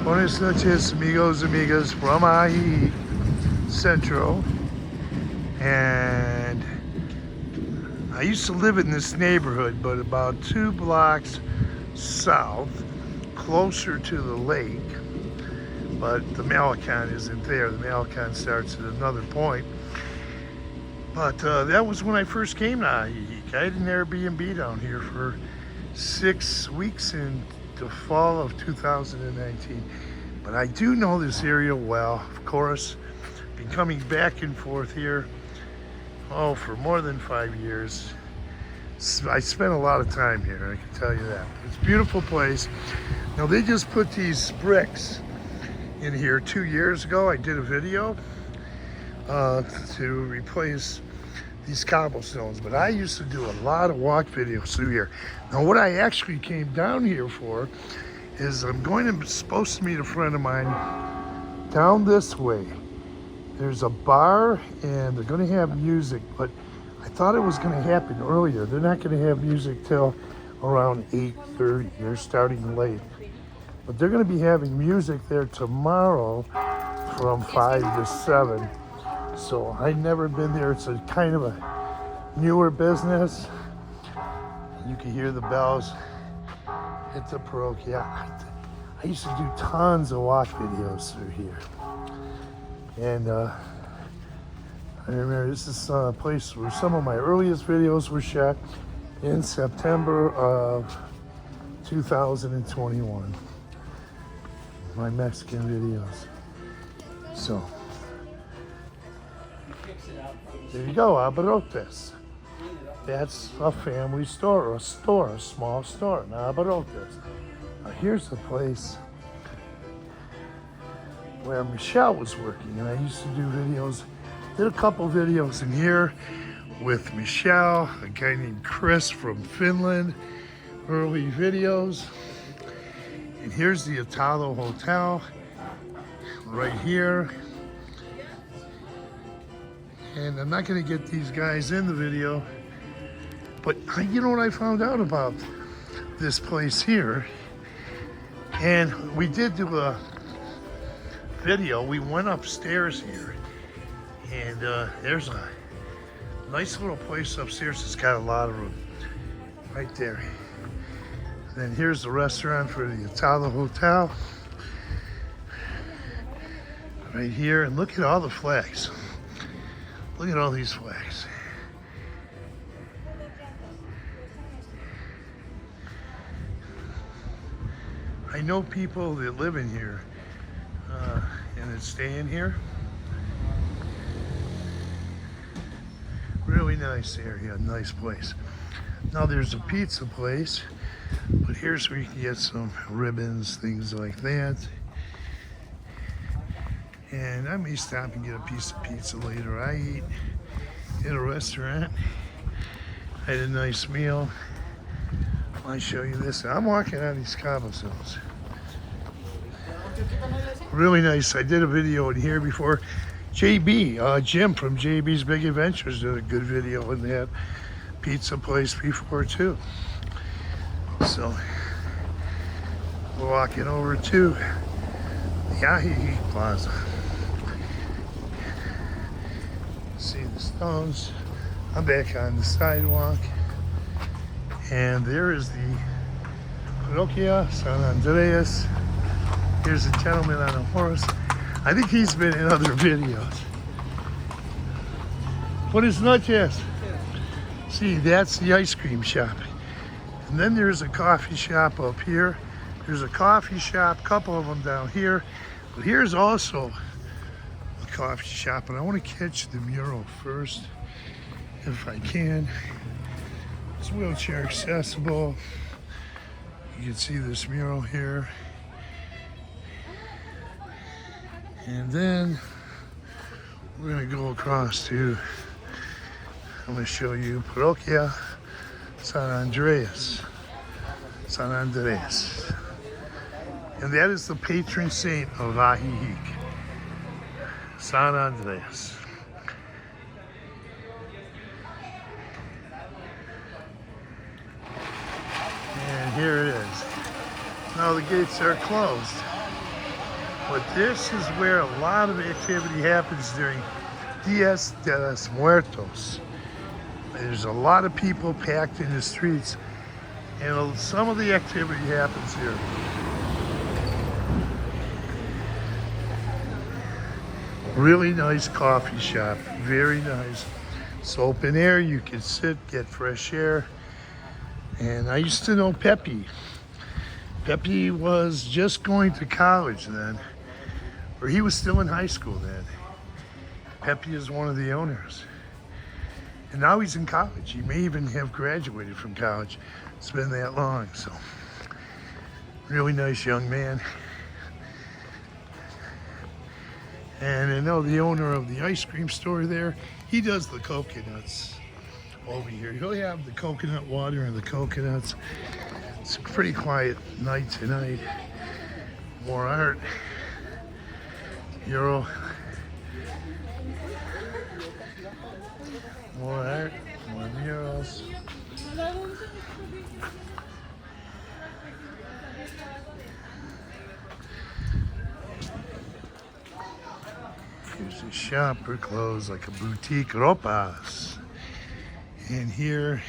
Buenas noches, amigos, amigas, from Ajijic Central. And I used to live in this neighborhood, but about 2 blocks south, closer to the lake. But the Malecon isn't there. The Malecon starts at another point. But that was when I first came to Ajijic. I had an Airbnb down here for 6 weeks in the fall of 2019. But I do know this area well. Of course, been coming back and forth here, for more than 5 years. I spent a lot of time here, I can tell you that. It's a beautiful place. Now, they just put these bricks in here 2 years ago. I did a video to replace these cobblestones, but I used to do a lot of walk videos through here. Now, what I actually came down here for is supposed to meet a friend of mine down this way. There's a bar and they're going to have music, but I thought it was going to happen earlier. They're not going to have music till around 8:30. They're starting late, but they're going to be having music there tomorrow from 5 to 7. So I've never been there. It's a kind of a newer business. You can hear the bells at the parochia. I used to do tons of walk videos through here. And I remember this is a place where some of my earliest videos were shot in September of 2021. My Mexican videos. So there you go, Abarrotes. That's a family store, a small store, an Abarrotes. Now here's the place where Michelle was working, and I used to do videos. Did a couple videos in here with Michelle, a guy named Chris from Finland, early videos. And here's the Italo Hotel right here. And I'm not gonna get these guys in the video, but you know what I found out about this place here? And we did do a video. We went upstairs here, and there's a nice little place upstairs. It's got a lot of room right there. And then here's the restaurant for the Italo Hotel right here. And look at all the flags. Look at all these flags. I know people that live in here and that stay in here. Really nice area, nice place. Now there's a pizza place, but here's where you can get some ribbons, things like that. And I may stop and get a piece of pizza later. I eat in a restaurant. I had a nice meal. I'll show you this. I'm walking on these cobblestones. Really nice. I did a video in here before. JB, Jim from JB's Big Adventures did a good video in that pizza place before too. So we're walking over to the Ajijic Plaza. See the stones. I'm back on the sidewalk, and there is the Parroquia San Andreas. Here's a gentleman on a horse. I think he's been in other videos. Buenas noches. See, that's the ice cream shop. And then there's a coffee shop up here. There's a coffee shop, couple of them down here. But here's also a coffee shop, and I want to catch the mural first, if I can. It's wheelchair accessible. You can see this mural here. And then we're gonna go across to, I'm gonna show you Parroquia San Andreas. And that is the patron saint of Ajijic, San Andreas. And here it is. Now the gates are closed. But this is where a lot of activity happens during Dias de los Muertos. There's a lot of people packed in the streets, and some of the activity happens here. Really nice coffee shop, very nice. It's open air, you can sit, get fresh air. And I used to know Pepe. Pepe was just going to college then, or he was still in high school then. Pepe is one of the owners. And now he's in college. He may even have graduated from college. It's been that long, so. Really nice young man. And I know the owner of the ice cream store there, he does the coconuts over here. He'll have the coconut water and the coconuts. It's a pretty quiet night tonight. More art. Euro. More art, more murals. Here's a shop for clothes, like a boutique ropas. And here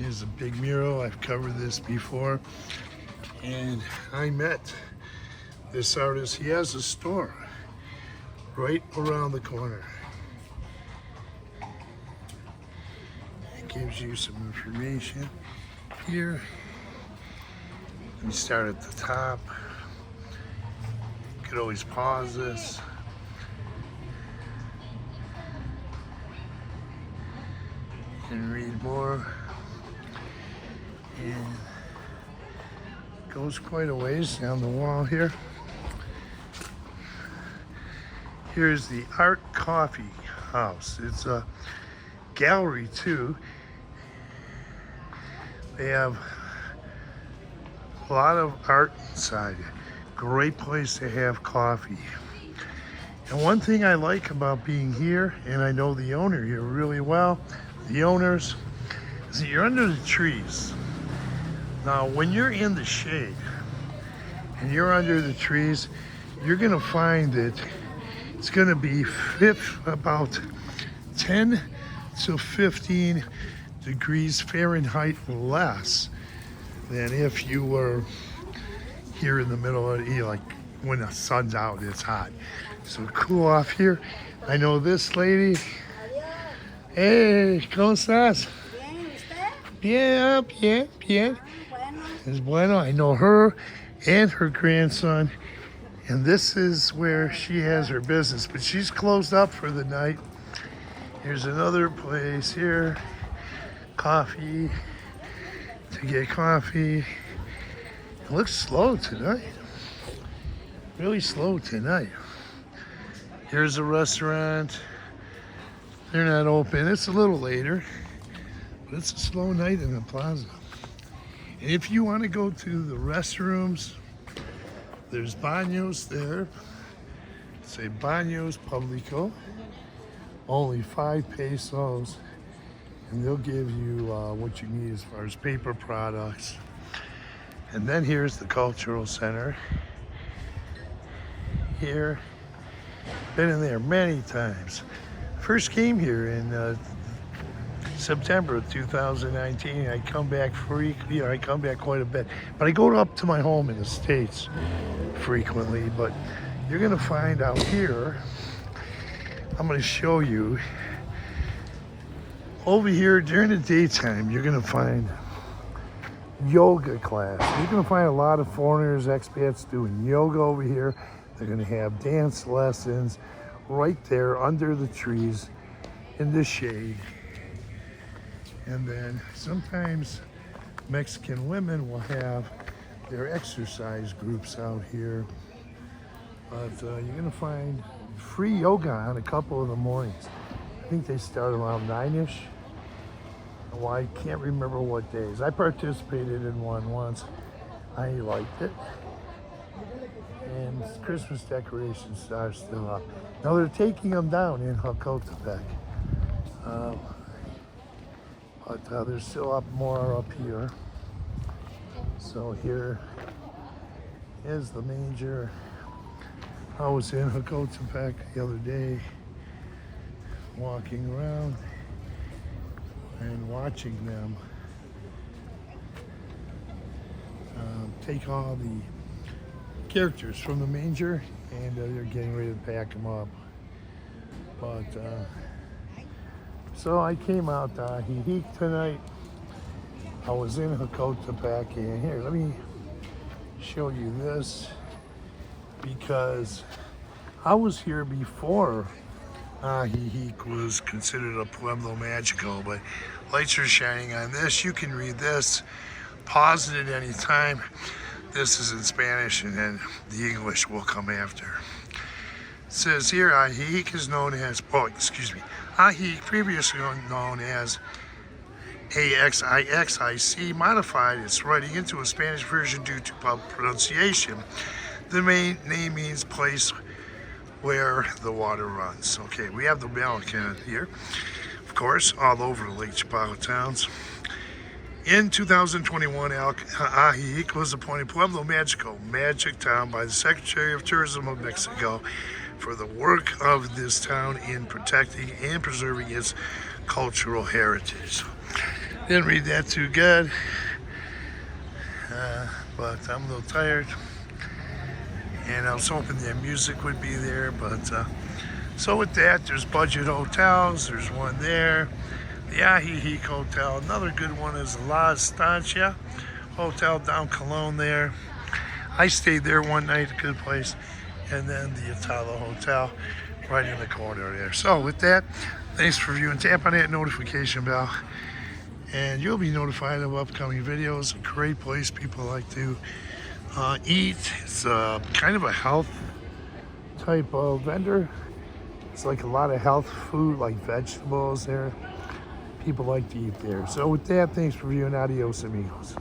is a big mural. I've covered this before. And I met this artist. He has a store right around the corner. Gives you some information here. We start at the top. You could always pause this. And read more. And it goes quite a ways down the wall here. Here's the Art Coffee House. It's a gallery too. They have a lot of art inside. Great place to have coffee. And one thing I like about being here, and I know the owner here really well, the owners, is that you're under the trees. Now, when you're in the shade and you're under the trees, you're gonna find that it's gonna be about 10 to 15 degrees Fahrenheit less than if you were here in the middle of the, like when the sun's out, it's hot. So cool off here. I know this lady. Hey, ¿cómo estás? Bien, ¿usted? Bien, bien. Bueno. Es bueno. I know her and her grandson. And this is where she has her business, but she's closed up for the night. Here's another place here. Coffee, to get coffee. It looks slow tonight. Really slow tonight. Here's a restaurant. They're not open. It's a little later, but it's a slow night in the plaza. And if you want to go to the restrooms, there's baños there. Say baños público. Only 5 pesos. And they'll give you what you need as far as paper products. And then here's the cultural center. Here, been in there many times. First came here in September of 2019. I come back I come back quite a bit. But I go up to my home in the States frequently. But you're gonna find out here, I'm gonna show you. Over here during the daytime, you're gonna find yoga class. You're gonna find a lot of foreigners, expats doing yoga over here. They're gonna have dance lessons right there under the trees in the shade. And then sometimes Mexican women will have their exercise groups out here. But you're gonna find free yoga on a couple of the mornings. I think they start around 9-ish. Well, I can't remember what days. I participated in one once. I liked it. And Christmas decorations are still up. Now they're taking them down in Jacotepec. But they're still up more up here. So here is the major I was in Guadalupe the other day, walking around and watching them take all the characters from the manger, and they're getting ready to pack them up. But so I came out to Ajijic tonight. I was in Guadalupe, and here, let me show you this, because I was here before Ajijic was considered a Pueblo Magico, but lights are shining on this. You can read this, pause it at any time. This is in Spanish, and then the English will come after. It says here, Ajijic is known as, Ajijic, previously known as AXIXIC, modified its writing into a Spanish version due to pronunciation. The main name means place where the water runs. Okay, we have the Melican here, of course, all over the Lake Chappaqua towns. In 2021, Ajijic was appointed Pueblo Magico, Magic Town, by the Secretary of Tourism of Mexico for the work of this town in protecting and preserving its cultural heritage. Didn't read that too good, but I'm a little tired, and I was hoping that music would be there. But so with that, there's budget hotels. There's one there, the Ajijic Hotel. Another good one is La Estancia Hotel down Cologne there. I stayed there one night, a good place. And then the Atala Hotel right in the corner there. So with that, thanks for viewing. Tap on that notification bell, and you'll be notified of upcoming videos. A great place people like to eat. It's kind of a health type of vendor. It's like a lot of health food, like vegetables there. People like to eat there. So with that, thanks for viewing. Adios, amigos.